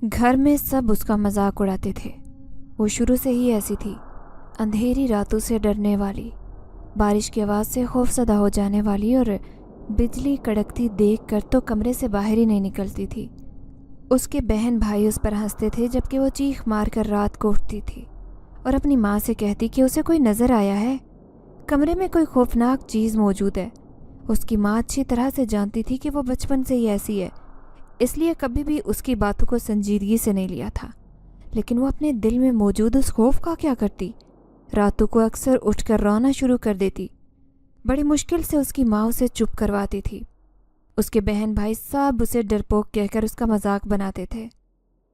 گھر میں سب اس کا مذاق اڑاتے تھے۔ وہ شروع سے ہی ایسی تھی، اندھیری راتوں سے ڈرنے والی، بارش کی آواز سے خوف زدہ ہو جانے والی، اور بجلی کڑکتی دیکھ کر تو کمرے سے باہر ہی نہیں نکلتی تھی۔ اس کے بہن بھائی اس پر ہنستے تھے جبکہ وہ چیخ مار کر رات کو اٹھتی تھی اور اپنی ماں سے کہتی کہ اسے کوئی نظر آیا ہے، کمرے میں کوئی خوفناک چیز موجود ہے۔ اس کی ماں اچھی طرح سے جانتی تھی کہ وہ بچپن سے ہی ایسی ہے، اس لیے کبھی بھی اس کی باتوں کو سنجیدگی سے نہیں لیا تھا۔ لیکن وہ اپنے دل میں موجود اس خوف کا کیا کرتی؟ راتوں کو اکثر اٹھ کر رونا شروع کر دیتی۔ بڑی مشکل سے اس کی ماں اسے چپ کرواتی تھی۔ اس کے بہن بھائی سب اسے ڈرپوک کہہ کر اس کا مذاق بناتے تھے۔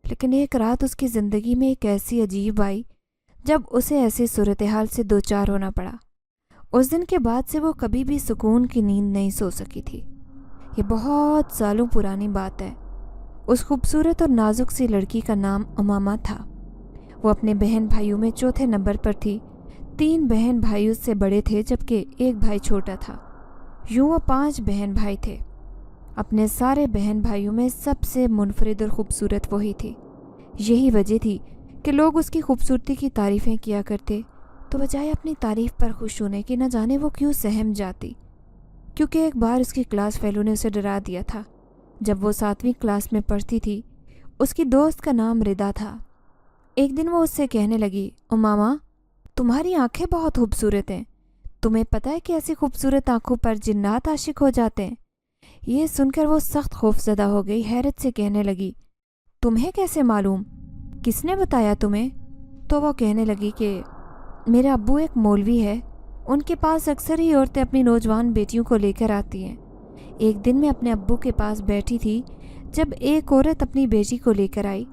لیکن ایک رات اس کی زندگی میں ایک ایسی عجیب آئی جب اسے ایسی صورتحال سے دوچار ہونا پڑا۔ اس دن کے بعد سے وہ کبھی بھی سکون کی نیند نہیں سو سکی تھی۔ یہ بہت سالوں پرانی بات ہے۔ اس خوبصورت اور نازک سی لڑکی کا نام امامہ تھا۔ وہ اپنے بہن بھائیوں میں چوتھے نمبر پر تھی۔ 3 بہن بھائی اس سے بڑے تھے جبکہ ایک بھائی چھوٹا تھا۔ یوں وہ 5 بہن بھائی تھے۔ اپنے سارے بہن بھائیوں میں سب سے منفرد اور خوبصورت وہی تھی۔ یہی وجہ تھی کہ لوگ اس کی خوبصورتی کی تعریفیں کیا کرتے تو بجائے اپنی تعریف پر خوش ہونے کی نہ جانے وہ کیوں سہم جاتی، کیونکہ ایک بار اس کی کلاس فیلو نے اسے ڈرا دیا تھا۔ جب وہ 7ویں کلاس میں پڑھتی تھی، اس کی دوست کا نام ردا تھا۔ ایک دن وہ اس سے کہنے لگی، امامہ تمہاری آنکھیں بہت خوبصورت ہیں، تمہیں پتہ ہے کہ ایسی خوبصورت آنکھوں پر جنات عاشق ہو جاتے ہیں؟ یہ سن کر وہ سخت خوف زدہ ہو گئی، حیرت سے کہنے لگی، تمہیں کیسے معلوم؟ کس نے بتایا تمہیں؟ تو وہ کہنے لگی کہ میرا ابو ایک مولوی ہے، ان کے پاس اکثر ہی عورتیں اپنی نوجوان بیٹیوں کو لے کر آتی ہیں۔ ایک دن میں اپنے ابو کے پاس بیٹھی تھی جب ایک عورت اپنی بیٹی کو لے کر آئی۔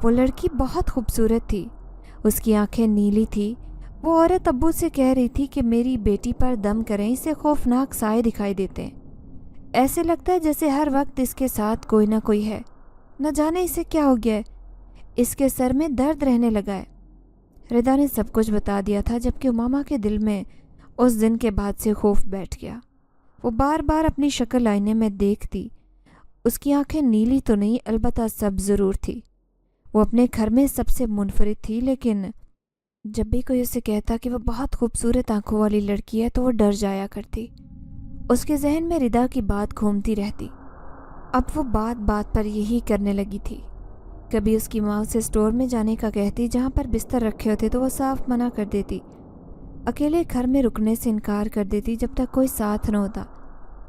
وہ لڑکی بہت خوبصورت تھی، اس کی آنکھیں نیلی تھی۔ وہ عورت ابو سے کہہ رہی تھی کہ میری بیٹی پر دم کریں، اسے خوفناک سائے دکھائی دیتے ہیں، ایسے لگتا ہے جیسے ہر وقت اس کے ساتھ کوئی نہ کوئی ہے، نہ جانے اسے کیا ہو گیا ہے، اس کے سر میں درد رہنے لگا ہے۔ ردا نے سب کچھ بتا دیا تھا جبکہ امامہ کے دل میں اس دن کے بعد سے خوف بیٹھ گیا۔ وہ بار بار اپنی شکل آئینے میں دیکھتی۔ اس کی آنکھیں نیلی تو نہیں، البتہ سبز ضرور تھی۔ وہ اپنے گھر میں سب سے منفرد تھی، لیکن جب بھی کوئی اسے کہتا کہ وہ بہت خوبصورت آنکھوں والی لڑکی ہے تو وہ ڈر جایا کرتی۔ اس کے ذہن میں ردا کی بات گھومتی رہتی۔ اب وہ بات بات پر یہی کرنے لگی تھی۔ کبھی اس کی ماں اسے اسٹور میں جانے کا کہتی جہاں پر بستر رکھے ہوتے تو وہ صاف منع کر دیتی۔ اکیلے گھر میں رکنے سے انکار کر دیتی جب تک کوئی ساتھ نہ ہوتا،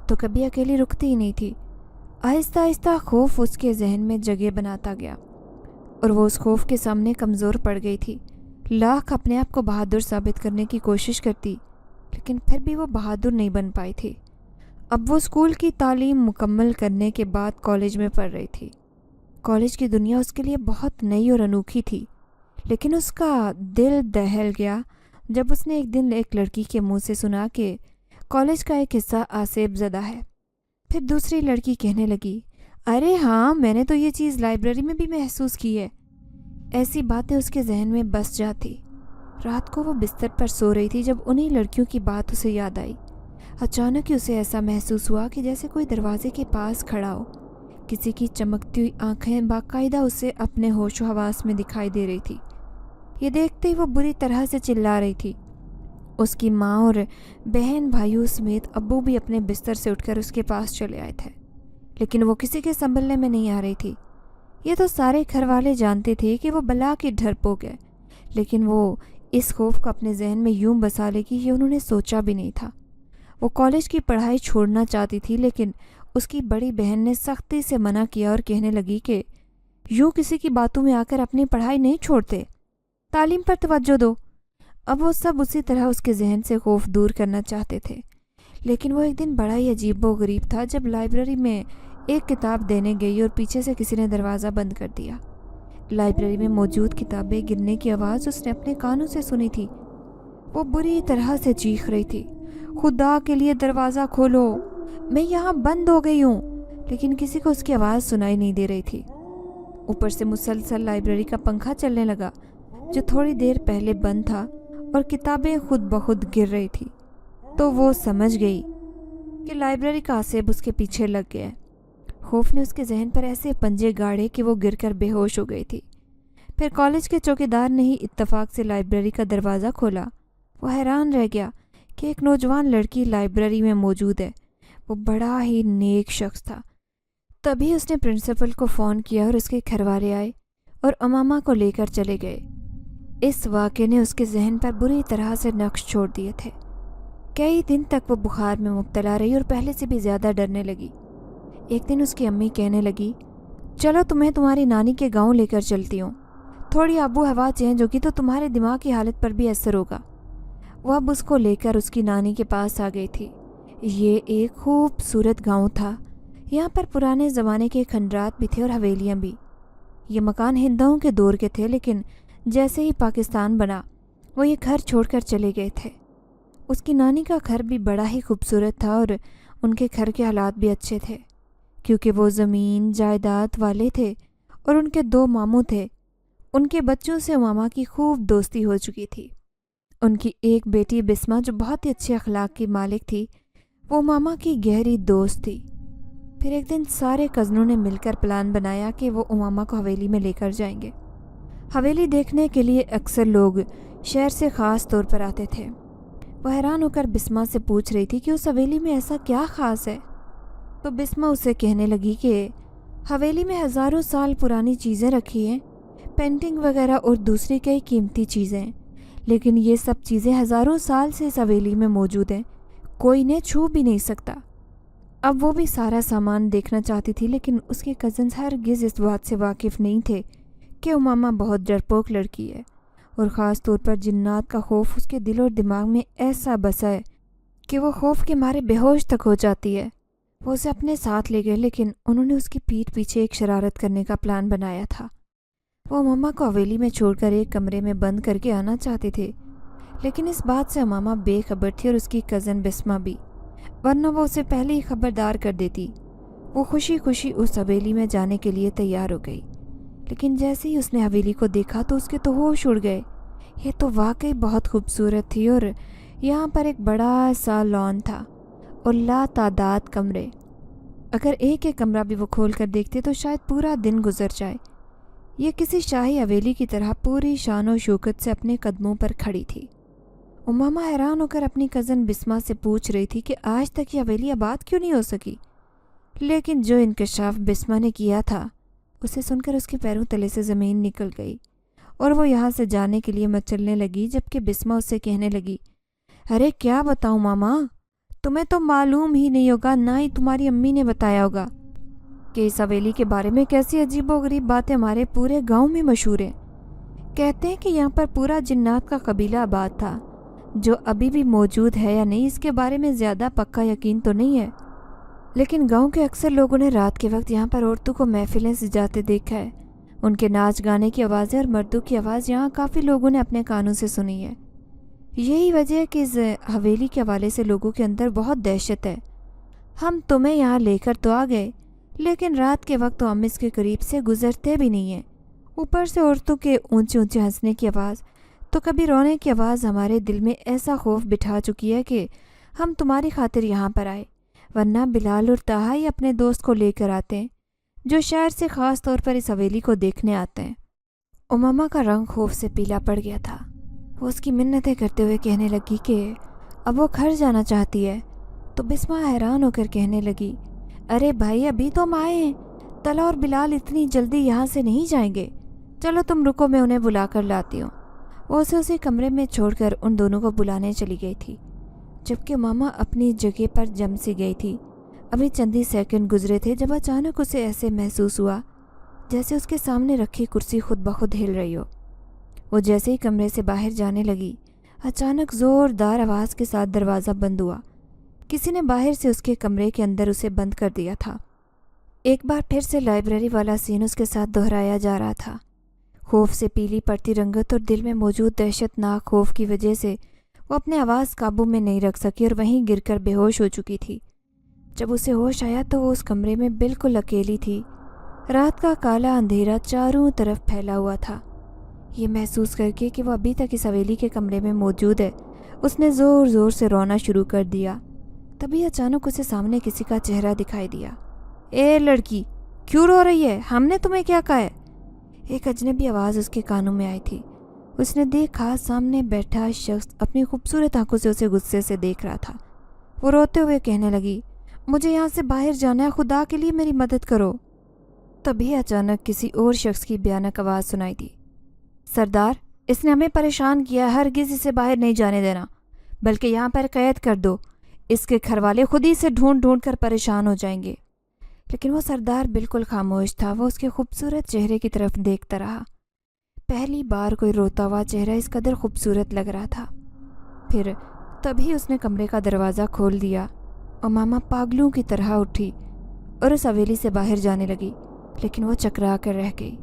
تو کبھی اکیلی رکتی ہی نہیں تھی۔ آہستہ آہستہ خوف اس کے ذہن میں جگہ بناتا گیا اور وہ اس خوف کے سامنے کمزور پڑ گئی تھی۔ لاکھ اپنے آپ کو بہادر ثابت کرنے کی کوشش کرتی، لیکن پھر بھی وہ بہادر نہیں بن پائی تھی۔ اب وہ اسکول کی تعلیم مکمل کرنے کے بعد کالج میں پڑھ رہی تھی۔ کالج کی دنیا اس کے لیے بہت نئی اور انوکھی تھی، لیکن اس کا دل دہل گیا جب اس نے ایک دن ایک لڑکی کے منہ سے سنا کہ کالج کا ایک حصہ آسیب زدہ ہے۔ پھر دوسری لڑکی کہنے لگی، ارے ہاں، میں نے تو یہ چیز لائبریری میں بھی محسوس کی ہے۔ ایسی باتیں اس کے ذہن میں بس جاتی۔ رات کو وہ بستر پر سو رہی تھی جب انہی لڑکیوں کی بات اسے یاد آئی۔ اچانک ہی اسے ایسا محسوس ہوا کہ جیسے کوئی دروازے کے پاس کھڑا ہو۔ کسی کی چمکتی ہوئی آنکھیں باقاعدہ اسے اپنے ہوش و حواس میں دکھائی دے رہی تھی۔ یہ دیکھتے ہی وہ بری طرح سے چلا رہی تھی۔ اس کی ماں اور بہن بھائیوں سمیت ابو بھی اپنے بستر سے اٹھ کر اس کے پاس چلے آئے تھے، لیکن وہ کسی کے سنبھلنے میں نہیں آ رہی تھی۔ یہ تو سارے گھر والے جانتے تھے کہ وہ بلا کی ڈرپوک ہے، لیکن وہ اس خوف کو اپنے ذہن میں یوں بسا لے گی یہ انہوں نے سوچا بھی نہیں تھا۔ وہ کالج کی پڑھائی چھوڑنا چاہتی تھی، لیکن اس کی بڑی بہن نے سختی سے منع کیا اور کہنے لگی کہ یوں کسی کی باتوں میں آ کر اپنی پڑھائی نہیں چھوڑتے، تعلیم پر توجہ دو۔ اب وہ سب اسی طرح اس کے ذہن سے خوف دور کرنا چاہتے تھے، لیکن وہ ایک دن بڑا ہی عجیب و غریب تھا جب لائبریری میں ایک کتاب دینے گئی اور پیچھے سے کسی نے دروازہ بند کر دیا۔ لائبریری میں موجود کتابیں گرنے کی آواز اس نے اپنے کانوں سے سنی تھی۔ وہ بری طرح سے چیخ رہی تھی، خدا کے لیے دروازہ کھولو، میں یہاں بند ہو گئی ہوں، لیکن کسی کو اس کی آواز سنائی نہیں دے رہی تھی۔ اوپر سے مسلسل لائبریری کا پنکھا چلنے لگا جو تھوڑی دیر پہلے بند تھا، اور کتابیں خود بخود گر رہی تھی۔ تو وہ سمجھ گئی کہ لائبریری کا آسیب اس کے پیچھے لگ گیا ہے۔ خوف نے اس کے ذہن پر ایسے پنجے گاڑے کہ وہ گر کر بے ہوش ہو گئی تھی۔ پھر کالج کے چوکیدار نے ہی اتفاق سے لائبریری کا دروازہ کھولا۔ وہ حیران رہ گیا کہ ایک نوجوان لڑکی لائبریری میں موجود ہے۔ وہ بڑا ہی نیک شخص تھا۔ تبھی اس نے پرنسپل کو فون کیا اور اس کے گھر والے آئے اور امامہ کو لے کر چلے گئے۔ اس واقعے نے اس کے ذہن پر بری طرح سے نقش چھوڑ دیے تھے۔ کئی دن تک وہ بخار میں مبتلا رہی اور پہلے سے بھی زیادہ ڈرنے لگی۔ ایک دن اس کی امی کہنے لگی، چلو تمہیں تمہاری نانی کے گاؤں لے کر چلتی ہوں، تھوڑی آب و ہوا چینج ہوگی تو تمہارے دماغ کی حالت پر بھی اثر ہوگا۔ وہ اب اس کو لے کر اس کی نانی کے پاس آ گئی تھی۔ یہ ایک خوبصورت گاؤں تھا۔ یہاں پر پرانے زمانے کے کھنڈرات بھی تھے اور حویلیاں بھی۔ یہ مکان ہندوؤں کے دور کے تھے، لیکن جیسے ہی پاکستان بنا وہ یہ گھر چھوڑ کر چلے گئے تھے۔ اس کی نانی کا گھر بھی بڑا ہی خوبصورت تھا اور ان کے گھر کے حالات بھی اچھے تھے، کیونکہ وہ زمین جائیداد والے تھے اور ان کے 2 ماموں تھے۔ ان کے بچوں سے امامہ کی خوب دوستی ہو چکی تھی۔ ان کی ایک بیٹی بسمہ جو بہت ہی اچھے اخلاق کی مالک تھی، وہ امامہ کی گہری دوست تھی۔ پھر ایک دن سارے کزنوں نے مل کر پلان بنایا کہ وہ امامہ کو حویلی میں لے کر جائیں گے۔ حویلی دیکھنے کے لیے اکثر لوگ شہر سے خاص طور پر آتے تھے۔ وہ حیران ہو کر بسمہ سے پوچھ رہی تھی کہ اس حویلی میں ایسا کیا خاص ہے؟ تو بسمہ اسے کہنے لگی کہ حویلی میں ہزاروں سال پرانی چیزیں رکھی ہیں، پینٹنگ وغیرہ اور دوسری کئی قیمتی چیزیں، لیکن یہ سب چیزیں ہزاروں سال سے اس حویلی میں موجود ہیں، کوئی انہیں چھو بھی نہیں سکتا۔ اب وہ بھی سارا سامان دیکھنا چاہتی تھی، لیکن اس کے کزنز ہرگز اس بات سے واقف نہیں تھے کہ امامہ بہت ڈرپوک لڑکی ہے، اور خاص طور پر جنات کا خوف اس کے دل اور دماغ میں ایسا بسا ہے کہ وہ خوف کے مارے بے ہوش تک ہو جاتی ہے۔ وہ اسے اپنے ساتھ لے گئے، لیکن انہوں نے اس کی پیٹھ پیچھے ایک شرارت کرنے کا پلان بنایا تھا۔ وہ امامہ کو حویلی میں چھوڑ کر ایک کمرے میں بند کر کے آنا چاہتے تھے، لیکن اس بات سے امامہ بے خبر تھی اور اس کی کزن بسمہ بھی، ورنہ وہ اسے پہلے ہی خبردار کر دیتی۔ وہ خوشی خوشی اس حویلی میں جانے کے لیے تیار ہو گئی، لیکن جیسے ہی اس نے حویلی کو دیکھا تو اس کے تو ہوش اڑ گئے۔ یہ تو واقعی بہت خوبصورت تھی، اور یہاں پر ایک بڑا سا لان تھا اور لا تعداد کمرے۔ اگر ایک ایک کمرہ بھی وہ کھول کر دیکھتے تو شاید پورا دن گزر جائے۔ یہ کسی شاہی حویلی کی طرح پوری شان و شوکت سے اپنے قدموں پر کھڑی تھی۔ امامہ حیران ہو کر اپنی کزن بسمہ سے پوچھ رہی تھی کہ آج تک یہ حویلی آباد کیوں نہیں ہو سکی، لیکن جو انکشاف بسمہ نے کیا تھا اسے سن کر اس کے پیروں تلے سے زمین نکل گئی اور وہ یہاں سے جانے کے لیے مچلنے لگی، جبکہ بسمہ اس سے کہنے لگی، ارے کیا بتاؤں ماما، تمہیں تو معلوم ہی نہیں ہوگا، نہ ہی تمہاری امی نے بتایا ہوگا کہ اس حویلی کے بارے میں کیسی عجیب و غریب باتیں ہمارے پورے گاؤں میں مشہور ہیں۔ کہتے ہیں کہ یہاں پر پورا جنات کا قبیلہ آباد تھا، جو ابھی بھی موجود ہے یا نہیں اس کے بارے میں زیادہ پکا یقین تو نہیں ہے، لیکن گاؤں کے اکثر لوگوں نے رات کے وقت یہاں پر عورتوں کو محفلیں سجاتے دیکھا ہے۔ ان کے ناچ گانے کی آوازیں اور مردوں کی آواز یہاں کافی لوگوں نے اپنے کانوں سے سنی ہے۔ یہی وجہ ہے کہ اس حویلی کے حوالے سے لوگوں کے اندر بہت دہشت ہے۔ ہم تمہیں یہاں لے کر تو آ گئے، لیکن رات کے وقت تو ہم اس کے قریب سے گزرتے بھی نہیں ہیں۔ اوپر سے عورتوں کے اونچے اونچے ہنسنے کی آواز، تو کبھی رونے کی آواز ہمارے دل میں ایسا خوف بٹھا چکی ہے کہ ہم تمہاری خاطر یہاں پر آئے، ورنہ بلال اور طاہا ہی اپنے دوست کو لے کر آتے ہیں، جو شہر سے خاص طور پر اس حویلی کو دیکھنے آتے ہیں۔ امامہ کا رنگ خوف سے پیلا پڑ گیا تھا۔ وہ اس کی منتیں کرتے ہوئے کہنے لگی کہ اب وہ گھر جانا چاہتی ہے، تو بسمہ حیران ہو کر کہنے لگی، ارے بھائی ابھی تو ہم آئے ہیں، طلحہ اور بلال اتنی جلدی یہاں سے نہیں جائیں گے، چلو تم رکو میں انہیں بلا کر لاتی ہوں۔ وہ اسے اسی کمرے میں چھوڑ کر ان دونوں کو بلانے چلی گئی تھی، جبکہ ماما اپنی جگہ پر جم سی گئی تھی۔ ابھی چندی سیکنڈ گزرے تھے جب اچانک اسے ایسے محسوس ہوا جیسے اس کے سامنے رکھی کرسی خود بخود ہل رہی ہو۔ وہ جیسے ہی کمرے سے باہر جانے لگی، اچانک زوردار آواز کے ساتھ دروازہ بند ہوا۔ کسی نے باہر سے اس کے کمرے کے اندر اسے بند کر دیا تھا۔ ایک بار پھر سے لائبریری والا سین اس کے ساتھ دہرایا جا رہا تھا۔ خوف سے پیلی پڑتی رنگت اور دل میں موجود دہشت ناک خوف کی وجہ سے وہ اپنے آواز قابو میں نہیں رکھ سکی اور وہیں گر کر بے ہوش ہو چکی تھی۔ جب اسے ہوش آیا تو وہ اس کمرے میں بالکل اکیلی تھی۔ رات کا کالا اندھیرا چاروں طرف پھیلا ہوا تھا۔ یہ محسوس کر کے کہ وہ ابھی تک اس حویلی کے کمرے میں موجود ہے، اس نے زور زور سے رونا شروع کر دیا۔ تبھی اچانک اسے سامنے کسی کا چہرہ دکھائی دیا۔ اے لڑکی کیوں رو رہی ہے؟ ہم نے تمہیں کیا کہا ہے؟ ایک اجنبی آواز اس کے کانوں میں آئی تھی۔ اس نے دیکھا سامنے بیٹھا شخص اپنی خوبصورت آنکھوں سے اسے غصے سے دیکھ رہا تھا۔ وہ روتے ہوئے کہنے لگی، مجھے یہاں سے باہر جانا ہے، خدا کے لیے میری مدد کرو۔ تبھی اچانک کسی اور شخص کی بھیانک آواز سنائی دی، سردار، اس نے ہمیں پریشان کیا، ہرگز اسے باہر نہیں جانے دینا، بلکہ یہاں پر قید کر دو، اس کے گھر والے خود ہی سے ڈھونڈ ڈھونڈ کر پریشان ہو جائیں گے۔ لیکن وہ سردار بالکل خاموش تھا۔ وہ اس کے خوبصورت چہرے کی طرف دیکھتا رہا۔ پہلی بار کوئی روتا ہوا چہرہ اس قدر خوبصورت لگ رہا تھا۔ پھر تبھی اس نے کمرے کا دروازہ کھول دیا۔ امامہ پاگلوں کی طرح اٹھی اور اس حویلی سے باہر جانے لگی، لیکن وہ چکرا کر رہ گئی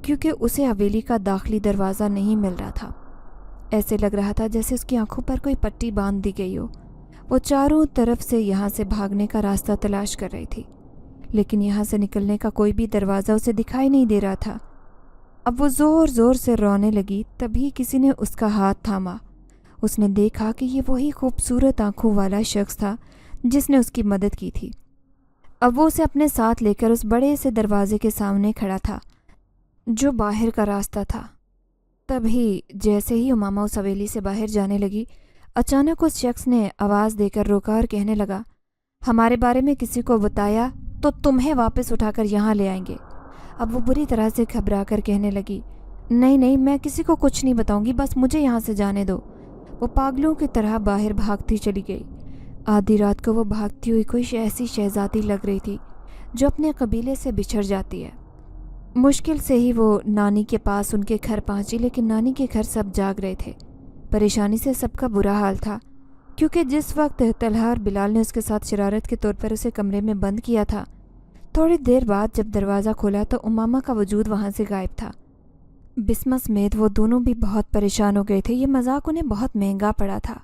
کیونکہ اسے حویلی کا داخلی دروازہ نہیں مل رہا تھا۔ ایسے لگ رہا تھا جیسے اس کی آنکھوں پر کوئی پٹی باندھ دی گئی ہو۔ وہ چاروں طرف سے یہاں سے بھاگنے کا راستہ تلاش کر رہی تھی، لیکن یہاں سے نکلنے کا کوئی بھی دروازہ اسے دکھائی نہیں دے رہا تھا۔ اب وہ زور زور سے رونے لگی۔ تبھی کسی نے اس کا ہاتھ تھاما۔ اس نے دیکھا کہ یہ وہی خوبصورت آنکھوں والا شخص تھا جس نے اس کی مدد کی تھی۔ اب وہ اسے اپنے ساتھ لے کر اس بڑے سے دروازے کے سامنے کھڑا تھا جو باہر کا راستہ تھا۔ تبھی جیسے ہی امامہ اس حویلی سے باہر جانے لگی، اچانک اس شخص نے آواز دے کر روکا اور کہنے لگا، ہمارے بارے میں کسی کو بتایا تو تمہیں واپس اٹھا کر یہاں لے آئیں گے۔ اب وہ بری طرح سے گھبرا کر کہنے لگی، نہیں، میں کسی کو کچھ نہیں بتاؤں گی، بس مجھے یہاں سے جانے دو۔ وہ پاگلوں کی طرح باہر بھاگتی چلی گئی۔ آدھی رات کو وہ بھاگتی ہوئی کوئی ایسی شہزادی لگ رہی تھی جو اپنے قبیلے سے بچھڑ جاتی ہے۔ مشکل سے ہی وہ نانی کے پاس ان کے گھر پہنچی، لیکن نانی کے گھر سب جاگ رہے تھے۔ پریشانی سے سب کا برا حال تھا، کیونکہ جس وقت طلحہ اور بلال نے اس کے ساتھ شرارت کے طور پر اسے کمرے میں بند کیا تھا، تھوڑی دیر بعد جب دروازہ کھولا تو امامہ کا وجود وہاں سے غائب تھا۔ بسمہ سمیت وہ دونوں بھی بہت پریشان ہو گئے تھے۔ یہ مذاق انہیں بہت مہنگا پڑا تھا۔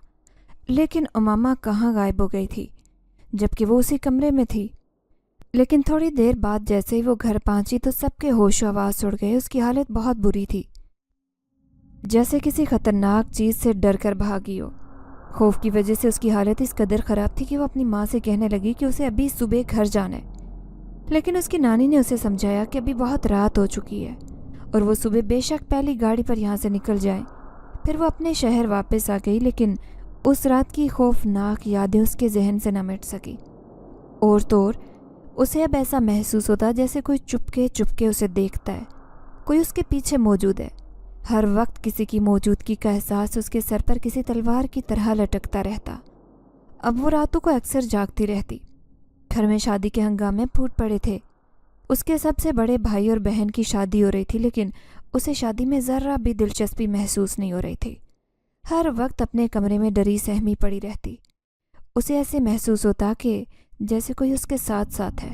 لیکن امامہ کہاں غائب ہو گئی تھی جبکہ وہ اسی کمرے میں تھی؟ لیکن تھوڑی دیر بعد جیسے ہی وہ گھر پہنچی تو سب کے ہوش و حواس اڑ گئے۔ اس کی حالت بہت بری تھی، جیسے کسی خطرناک چیز سے ڈر کر بھاگی ہو۔ خوف کی وجہ سے اس کی حالت اس قدر خراب تھی کہ وہ اپنی ماں سے کہنے لگی کہ اسے ابھی صبح گھر جانا ہے، لیکن اس کی نانی نے اسے سمجھایا کہ ابھی بہت رات ہو چکی ہے اور وہ صبح بے شک پہلی گاڑی پر یہاں سے نکل جائیں۔ پھر وہ اپنے شہر واپس آ گئی، لیکن اس رات کی خوفناک یادیں اس کے ذہن سے نہ مٹ سکی۔ اور تو اور اسے اب ایسا محسوس ہوتا جیسے کوئی چپکے چپکے اسے دیکھتا ہے، کوئی اس کے پیچھے موجود ہے۔ ہر وقت کسی کی موجودگی کا احساس اس کے سر پر کسی تلوار کی طرح لٹکتا رہتا۔ اب وہ راتوں کو اکثر جاگتی رہتی۔ گھر میں شادی کے ہنگامے پھوٹ پڑے تھے۔ اس کے سب سے بڑے بھائی اور بہن کی شادی ہو رہی تھی، لیکن اسے شادی میں ذرہ بھی دلچسپی محسوس نہیں ہو رہی تھی۔ ہر وقت اپنے کمرے میں ڈری سہمی پڑی رہتی۔ اسے ایسے محسوس ہوتا کہ جیسے کوئی اس کے ساتھ ساتھ ہے۔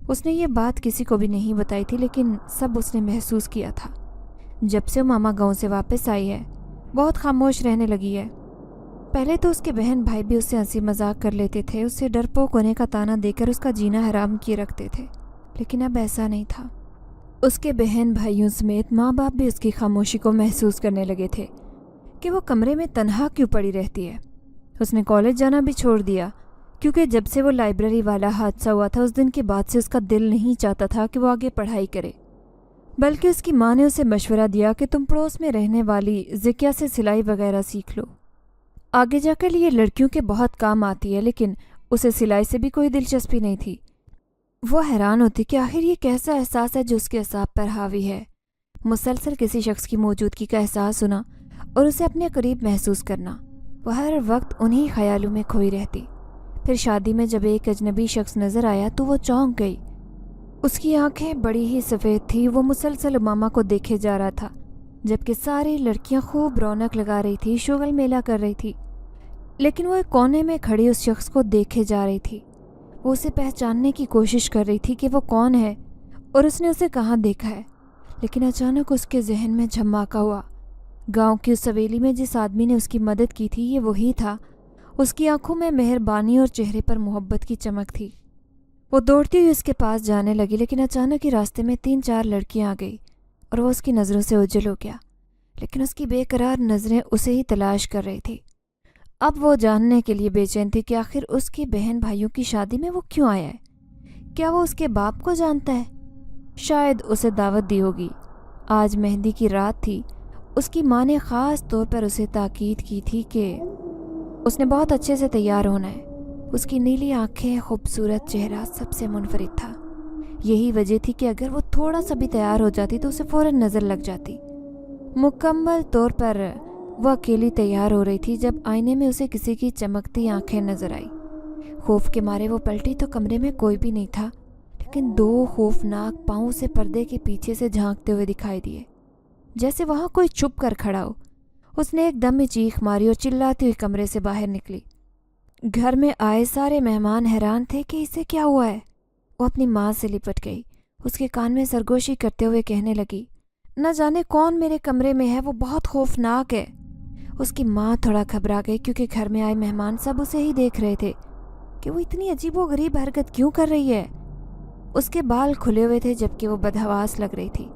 اس نے یہ بات کسی کو بھی نہیں بتائی تھی، لیکن سب اس نے محسوس کیا تھا۔ جب سے ماما گاؤں سے واپس آئی ہے، بہت خاموش رہنے لگی ہے۔ پہلے تو اس کے بہن بھائی بھی اس سے ہنسی مذاق کر لیتے تھے، اس سے ڈرپوک ہونے کا طعنہ دے کر اس کا جینا حرام کیے رکھتے تھے، لیکن اب ایسا نہیں تھا۔ اس کے بہن بھائیوں سمیت ماں باپ بھی اس کی خاموشی کو محسوس کرنے لگے تھے کہ وہ کمرے میں تنہا کیوں پڑی رہتی ہے۔ اس نے کالج جانا بھی چھوڑ دیا، کیونکہ جب سے وہ لائبریری والا حادثہ ہوا تھا اس دن کے بعد سے اس کا دل نہیں چاہتا تھا کہ وہ آگے پڑھائی کرے، بلکہ اس کی ماں نے اسے مشورہ دیا کہ تم پڑوس میں رہنے والی زکیہ سے سلائی وغیرہ سیکھ لو، آگے جا کر یہ لڑکیوں کے بہت کام آتی ہے۔ لیکن اسے سلائی سے بھی کوئی دلچسپی نہیں تھی۔ وہ حیران ہوتی کہ آخر یہ کیسا احساس ہے جو اس کے اعصاب پر حاوی ہے۔ مسلسل کسی شخص کی موجودگی کا احساس ہونا اور اسے اپنے قریب محسوس کرنا۔ وہ ہر وقت انہی خیالوں میں کھوئی رہتی۔ پھر شادی میں جب ایک اجنبی شخص نظر آیا تو وہ چونک گئی۔ اس کی آنکھیں بڑی ہی سفید تھی۔ وہ مسلسل امامہ کو دیکھے جا رہا تھا، جبکہ ساری لڑکیاں خوب رونق لگا رہی تھی، شغل میلہ کر رہی تھی، لیکن وہ ایک کونے میں کھڑی اس شخص کو دیکھے جا رہی تھی۔ وہ اسے پہچاننے کی کوشش کر رہی تھی کہ وہ کون ہے اور اس نے اسے کہاں دیکھا ہے، لیکن اچانک اس کے ذہن میں جھماکا ہوا۔ گاؤں کی اس حویلی میں جس آدمی نے اس کی مدد کی تھی یہ وہی تھا۔ اس کی آنکھوں میں مہربانی اور چہرے پر محبت کی چمک تھی۔ وہ دوڑتی ہوئی اس کے پاس جانے لگی، لیکن اچانک ہی راستے میں 3-4 لڑکیاں آ گئی اور وہ اس کی نظروں سے اوجھل ہو گیا، لیکن اس کی بے قرار نظریں اسے ہی تلاش کر رہی تھی۔ اب وہ جاننے کے لیے بے چین تھی کہ آخر اس کی بہن بھائیوں کی شادی میں وہ کیوں آیا ہے، کیا وہ اس کے باپ کو جانتا ہے؟ شاید اسے دعوت دی ہوگی۔ آج مہندی کی رات تھی۔ اس کی ماں نے خاص طور پر اسے تاکید کی تھی کہ اس نے بہت اچھے سے تیار ہونا ہے۔ اس کی نیلی آنکھیں، خوبصورت چہرہ سب سے منفرد تھا۔ یہی وجہ تھی کہ اگر وہ تھوڑا سا بھی تیار ہو جاتی تو اسے فوراً نظر لگ جاتی۔ مکمل طور پر وہ اکیلی تیار ہو رہی تھی جب آئینے میں اسے کسی کی چمکتی آنکھیں نظر آئی۔ خوف کے مارے وہ پلٹی تو کمرے میں کوئی بھی نہیں تھا، لیکن دو خوفناک پاؤں اسے پردے کے پیچھے سے جھانکتے ہوئے دکھائی دیے، جیسے وہاں کوئی چھپ کر کھڑا ہو۔ اس نے ایک دم میں چیخ ماری اور چلاتی ہوئی کمرے سے باہر نکلی۔ گھر میں آئے سارے مہمان حیران تھے کہ اسے کیا ہوا ہے۔ وہ اپنی ماں سے لپٹ گئی، اس کے کان میں سرگوشی کرتے ہوئے کہنے لگی، نہ جانے کون میرے کمرے میں ہے، وہ بہت خوفناک ہے۔ اس کی ماں تھوڑا گھبرا گئی کیونکہ گھر میں آئے مہمان سب اسے ہی دیکھ رہے تھے کہ وہ اتنی عجیب و غریب حرکت کیوں کر رہی ہے۔ اس کے بال کھلے ہوئے تھے جبکہ وہ بدحواس لگ رہی تھی۔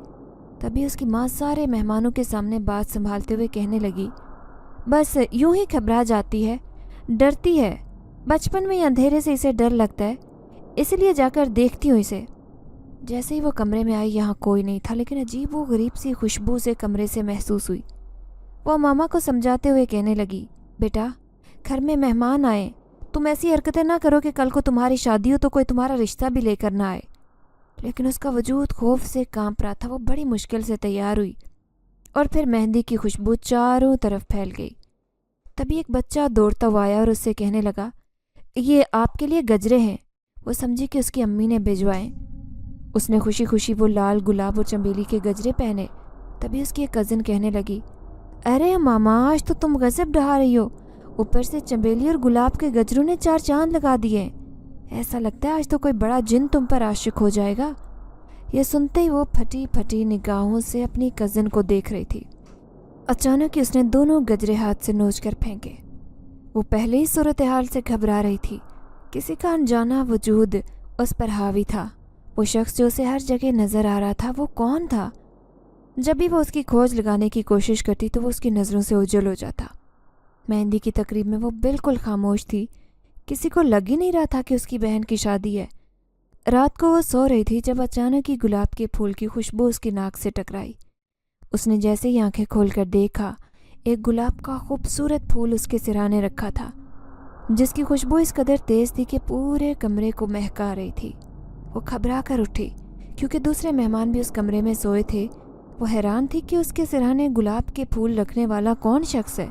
تبھی اس کی ماں سارے مہمانوں کے سامنے بات سنبھالتے ہوئے کہنے لگی، بس یوں ہی گھبرا جاتی ہے، ڈرتی ہے، بچپن میں ہی اندھیرے سے اسے ڈر لگتا ہے، اسی لیے جا کر دیکھتی ہوں اسے۔ جیسے ہی وہ کمرے میں آئی یہاں کوئی نہیں تھا، لیکن عجیب و غریب سی خوشبو سے کمرے سے محسوس ہوئی۔ وہ ماما کو سمجھاتے ہوئے کہنے لگی، بیٹا گھر میں مہمان آئے، تم ایسی حرکتیں نہ کرو کہ کل کو تمہاری شادی ہو تو کوئی تمہارا رشتہ بھی لے کر نہ آئے۔ لیکن اس کا وجود خوف سے کانپ رہا تھا۔ وہ بڑی مشکل سے تیار ہوئی اور پھر مہندی کی خوشبو چاروں طرف پھیل گئی۔ تبھی ایک بچہ دوڑتا ہوا آیا اور اس سے کہنے لگا، یہ آپ کے لیے گجرے ہیں۔ وہ سمجھی کہ اس کی امی نے بھیجوائے۔ اس نے خوشی خوشی وہ لال گلاب اور چمیلی کے گجرے پہنے۔ تبھی اس کی ایک کزن کہنے لگی، ارے ماما آج تو تم غضب ڈھا رہی ہو، اوپر سے چمیلی اور گلاب کے گجروں نے چار چاند لگا دیے، ایسا لگتا ہے آج تو کوئی بڑا جن تم پر عاشق ہو جائے گا۔ یہ سنتے ہی وہ پھٹی پھٹی نگاہوں سے اپنی کزن کو دیکھ رہی تھی۔ اچانک ہی اس نے دونوں گجرے ہاتھ سے نوچ کر پھینکے۔ وہ پہلے ہی صورتحال سے گھبرا رہی تھی۔ کسی کا انجانا وجود اس پر حاوی تھا۔ وہ شخص جو اسے ہر جگہ نظر آ رہا تھا، وہ کون تھا؟ جب بھی وہ اس کی کھوج لگانے کی کوشش کرتی تو وہ اس کی نظروں سے اوجھل ہو جاتا۔ مہندی کی تقریب میں وہ بالکل خاموش تھی۔ کسی کو لگ ہی نہیں رہا تھا کہ اس کی بہن کی شادی ہے۔ رات کو وہ سو رہی تھی جب اچانک ہی گلاب کے پھول کی خوشبو اس کی ناک سے ٹکرائی۔ اس نے جیسے ہی آنکھیں کھول کر دیکھا، ایک گلاب کا خوبصورت پھول اس کے سرہانے رکھا تھا، جس کی خوشبو اس قدر تیز تھی کہ پورے کمرے کو مہکا رہی تھی۔ وہ گھبرا کر اٹھی کیونکہ دوسرے مہمان بھی اس کمرے میں سوئے تھے۔ وہ حیران تھی کہ اس کے سرہانے گلاب کے پھول رکھنے والا کون شخص ہے۔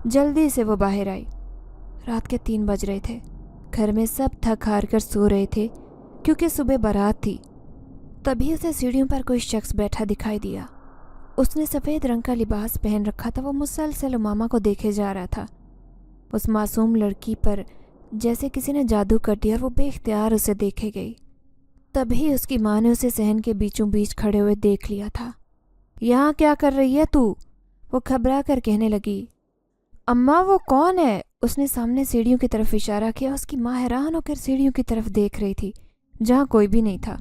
جلدی سے وہ باہر آئی۔ رات کے 3 بج رہے تھے۔ گھر میں سب تھک ہار کر سو رہے تھے کیونکہ صبح بارات تھی۔ تبھی اسے سیڑھیوں پر کوئی شخص بیٹھا دکھائی دیا۔ اس نے سفید رنگ کا لباس پہن رکھا تھا۔ وہ مسلسل امامہ کو دیکھے جا رہا تھا۔ اس معصوم لڑکی پر جیسے کسی نے جادو کر دیا اور وہ بے اختیار اسے دیکھے گئی۔ تبھی اس کی ماں نے اسے صحن کے بیچوں بیچ کھڑے ہوئے دیکھ لیا تھا۔ یہاں کیا کر رہی ہے تو؟ وہ گھبرا کر کہنے لگی۔ اماں وہ کون ہے؟ اس نے سامنے سیڑھیوں کی طرف اشارہ کیا۔ اس کی ماں حیران ہو کر سیڑھیوں کی طرف دیکھ رہی تھی جہاں کوئی بھی نہیں تھا،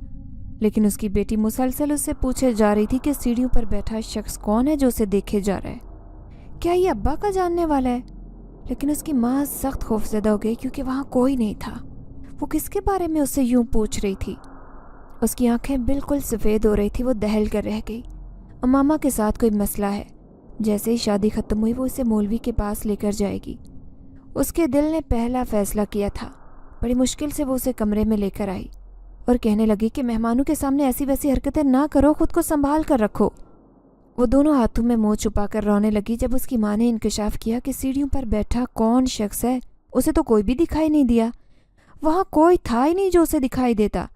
لیکن اس کی بیٹی مسلسل اس سے پوچھے جا رہی تھی کہ سیڑھیوں پر بیٹھا شخص کون ہے جو اسے دیکھے جا رہا ہے؟ کیا یہ ابا کا جاننے والا ہے؟ لیکن اس کی ماں سخت خوفزدہ ہو گئی کیونکہ وہاں کوئی نہیں تھا۔ وہ کس کے بارے میں اس سے یوں پوچھ رہی تھی؟ اس کی آنکھیں بالکل سفید ہو رہی تھی۔ وہ دہل کر رہ گئی۔ امامہ کے ساتھ کوئی مسئلہ ہے۔ جیسے ہی شادی ختم ہوئی وہ اسے مولوی کے پاس لے کر جائے گی۔ اس کے دل نے پہلا فیصلہ کیا تھا۔ بڑی مشکل سے وہ اسے کمرے میں لے کر آئی اور کہنے لگی کہ مہمانوں کے سامنے ایسی ویسی حرکتیں نہ کرو، خود کو سنبھال کر رکھو۔ وہ دونوں ہاتھوں میں منہ چھپا کر رونے لگی جب اس کی ماں نے انکشاف کیا کہ سیڑھیوں پر بیٹھا کون شخص ہے۔ اسے تو کوئی بھی دکھائی نہیں دیا، وہاں کوئی تھا ہی نہیں جو اسے دکھائی دیتا۔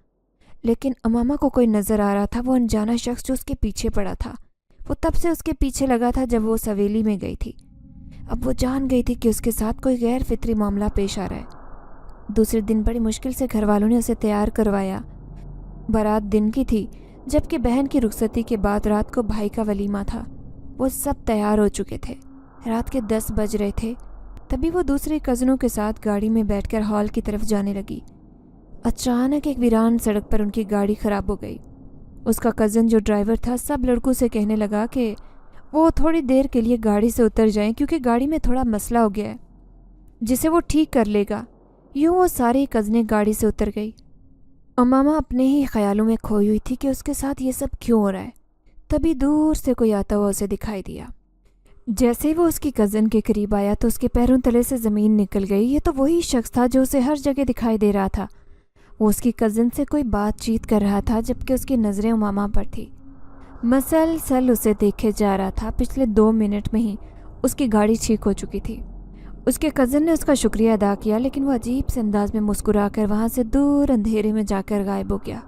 لیکن امامہ کو کوئی نظر آ رہا تھا، وہ انجانا شخص جو اس کے پیچھے پڑا تھا۔ وہ تب سے اس کے پیچھے لگا تھا جب وہ اس حویلی میں گئی تھی۔ اب وہ جان گئی تھی کہ اس کے ساتھ کوئی غیر فطری معاملہ پیش آ رہا ہے۔ دوسرے دن بڑی مشکل سے گھر والوں نے اسے تیار کروایا۔ بارات دن کی تھی جبکہ بہن کی رخصتی کے بعد رات کو بھائی کا ولیمہ تھا۔ وہ سب تیار ہو چکے تھے۔ رات کے 10 بج رہے تھے۔ تبھی وہ دوسری کزنوں کے ساتھ گاڑی میں بیٹھ کر ہال کی طرف جانے لگی۔ اچانک ایک ویران سڑک پر ان کی گاڑی خراب ہو گئی۔ اس کا کزن جو ڈرائیور تھا سب لڑکوں سے کہنے لگا کہ وہ تھوڑی دیر کے لیے گاڑی سے اتر جائیں کیونکہ گاڑی میں تھوڑا مسئلہ ہو گیا ہے جسے وہ ٹھیک کر لے گا۔ یوں وہ ساری کزنیں گاڑی سے اتر گئی۔ امامہ اپنے ہی خیالوں میں کھوئی ہوئی تھی کہ اس کے ساتھ یہ سب کیوں ہو رہا ہے۔ تبھی دور سے کوئی آتا ہوا اسے دکھائی دیا۔ جیسے ہی وہ اس کی کزن کے قریب آیا تو اس کے پیروں تلے سے زمین نکل گئی۔ یہ تو وہی شخص تھا جو اسے ہر جگہ دکھائی دے رہا تھا۔ وہ اس کی کزن سے کوئی بات چیت کر رہا تھا جبکہ اس کی نظریں امامہ پر تھی۔ مسلسل اسے دیکھے جا رہا تھا۔ پچھلے 2 منٹ میں ہی اس کی گاڑی ٹھیک ہو چکی تھی۔ اس کے کزن نے اس کا شکریہ ادا کیا، لیکن وہ عجیب سے انداز میں مسکرا کر وہاں سے دور اندھیرے میں جا کر غائب ہو گیا،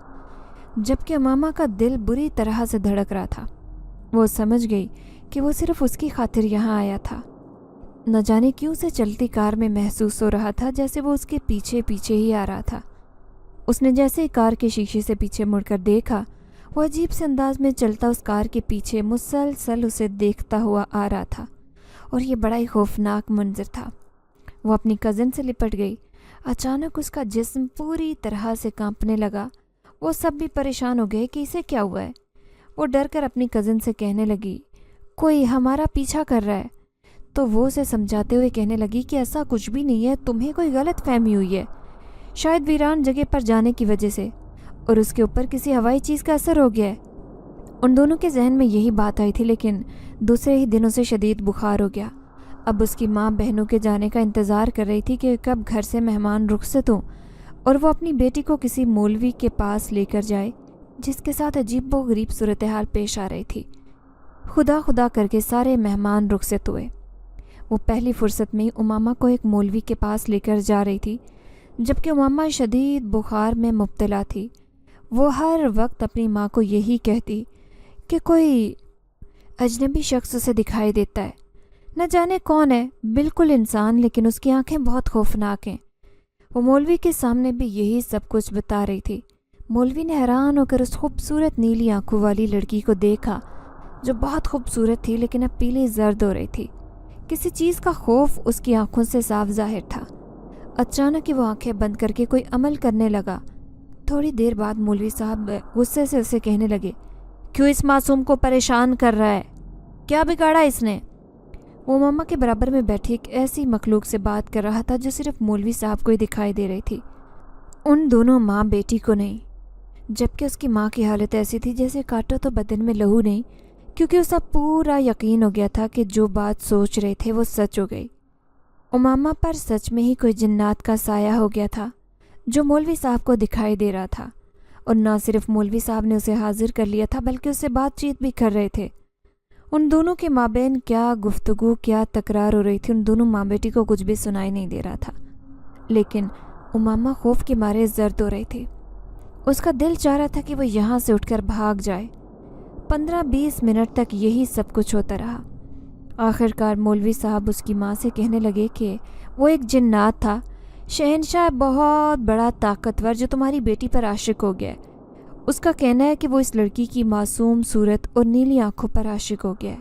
جبکہ امامہ کا دل بری طرح سے دھڑک رہا تھا۔ وہ سمجھ گئی کہ وہ صرف اس کی خاطر یہاں آیا تھا۔ نہ جانے کیوں سے چلتی کار میں محسوس ہو رہا تھا جیسے وہ اس کے پیچھے پیچھے ہی آ رہا تھا۔ اس نے جیسے ہی کار کے شیشے سے پیچھے مڑ کر دیکھا، وہ عجیب سے انداز میں چلتا اس کار کے پیچھے مسلسل اسے دیکھتا ہوا آ رہا تھا، اور یہ بڑا ہی خوفناک منظر تھا۔ وہ اپنی کزن سے لپٹ گئی۔ اچانک اس کا جسم پوری طرح سے کانپنے لگا۔ وہ سب بھی پریشان ہو گئے کہ اسے کیا ہوا ہے۔ وہ ڈر کر اپنی کزن سے کہنے لگی، کوئی ہمارا پیچھا کر رہا ہے۔ تو وہ اسے سمجھاتے ہوئے کہنے لگی کہ ایسا کچھ بھی نہیں ہے، تمہیں کوئی غلط فہمی ہوئی ہے، شاید ویران جگہ پر جانے کی وجہ سے، اور اس کے اوپر کسی ہوائی چیز کا اثر ہو گیا ہے۔ ان دونوں کے ذہن میں یہی بات آئی تھی، لیکن دوسرے ہی دنوں سے شدید بخار ہو گیا۔ اب اس کی ماں بہنوں کے جانے کا انتظار کر رہی تھی کہ کب گھر سے مہمان رخصت ہوں اور وہ اپنی بیٹی کو کسی مولوی کے پاس لے کر جائے جس کے ساتھ عجیب و غریب صورتحال پیش آ رہی تھی۔ خدا خدا کر کے سارے مہمان رخصت ہوئے۔ وہ پہلی فرصت میں امامہ کو ایک مولوی کے پاس لے کر جا رہی تھی، جبکہ امامہ شدید بخار میں مبتلا تھی۔ وہ ہر وقت اپنی ماں کو یہی کہتی کہ کوئی اجنبی شخص اسے دکھائی دیتا ہے، نہ جانے کون ہے، بالکل انسان لیکن اس کی آنکھیں بہت خوفناک ہیں۔ وہ مولوی کے سامنے بھی یہی سب کچھ بتا رہی تھی۔ مولوی نے حیران ہو کر اس خوبصورت نیلی آنکھوں والی لڑکی کو دیکھا جو بہت خوبصورت تھی لیکن اب پیلی زرد ہو رہی تھی۔ کسی چیز کا خوف اس کی آنکھوں سے صاف ظاہر تھا۔ اچانک ہی وہ آنکھیں بند کر کے کوئی عمل کرنے لگا۔ تھوڑی دیر بعد مولوی صاحب غصے سے اسے کہنے لگے، کیوں اس معصوم کو پریشان کر رہا ہے؟ کیا بگاڑا اس نے؟ وہ ماما کے برابر میں بیٹھی ایک ایسی مخلوق سے بات کر رہا تھا جو صرف مولوی صاحب کو ہی دکھائی دے رہی تھی، ان دونوں ماں بیٹی کو نہیں۔ جبکہ اس کی ماں کی حالت ایسی تھی جیسے کاٹو تو بدن میں لہو نہیں، کیونکہ اسے پورا یقین ہو گیا تھا کہ جو بات سوچ رہے تھے وہ سچ ہو گئی۔ امامہ پر سچ میں ہی کوئی جنات کا سایہ ہو گیا تھا جو مولوی صاحب کو دکھائی دے رہا تھا، اور نہ صرف مولوی صاحب نے اسے حاضر کر لیا تھا بلکہ اس سے بات چیت بھی کر رہے تھے۔ ان دونوں کے مابین کیا گفتگو، کیا تکرار ہو رہی تھی، ان دونوں ماں بیٹی کو کچھ بھی سنائی نہیں دے رہا تھا، لیکن امامہ خوف کے مارے زرد ہو رہی تھی۔ اس کا دل چاہ رہا تھا کہ وہ یہاں سے اٹھ کر بھاگ جائے۔ 15-20 منٹ تک یہی سب کچھ ہوتا رہا۔ آخر کار مولوی صاحب اس کی ماں سے کہنے لگے کہ وہ ایک جنات تھا، شہنشاہ بہت بڑا طاقتور جو تمہاری بیٹی پر عاشق ہو گیا ہے۔ اس کا کہنا ہے کہ وہ اس لڑکی کی معصوم صورت اور نیلی آنکھوں پر عاشق ہو گیا ہے،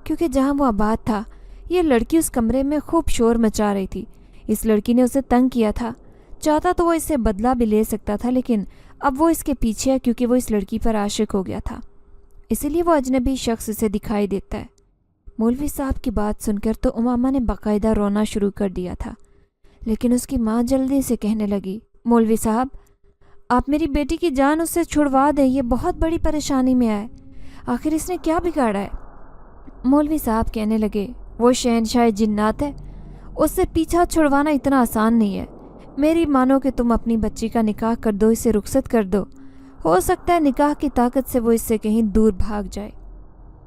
کیونکہ جہاں وہ آباد تھا یہ لڑکی اس کمرے میں خوب شور مچا رہی تھی۔ اس لڑکی نے اسے تنگ کیا تھا، چاہتا تو وہ اس سے بدلہ بھی لے سکتا تھا، لیکن اب وہ اس کے پیچھے ہے کیونکہ وہ اس لڑکی پر عاشق ہو گیا تھا، اسی لیے وہ اجنبی شخص اسے دکھائی دیتا ہے۔ مولوی صاحب کی بات سن کر تو امامہ نے باقاعدہ رونا شروع کر دیا تھا، لیکن اس کی ماں جلدی سے کہنے لگی، مولوی صاحب آپ میری بیٹی کی جان اس سے چھڑوا دیں، یہ بہت بڑی پریشانی میں آئے، آخر اس نے کیا بگاڑا ہے؟ مولوی صاحب کہنے لگے، وہ شہنشاہ جنات ہے، اس سے پیچھا چھڑوانا اتنا آسان نہیں ہے۔ میری مانو کہ تم اپنی بچی کا نکاح کر دو، اسے رخصت کر دو، ہو سکتا ہے نکاح کی طاقت سے وہ اس سے کہیں دور بھاگ جائے۔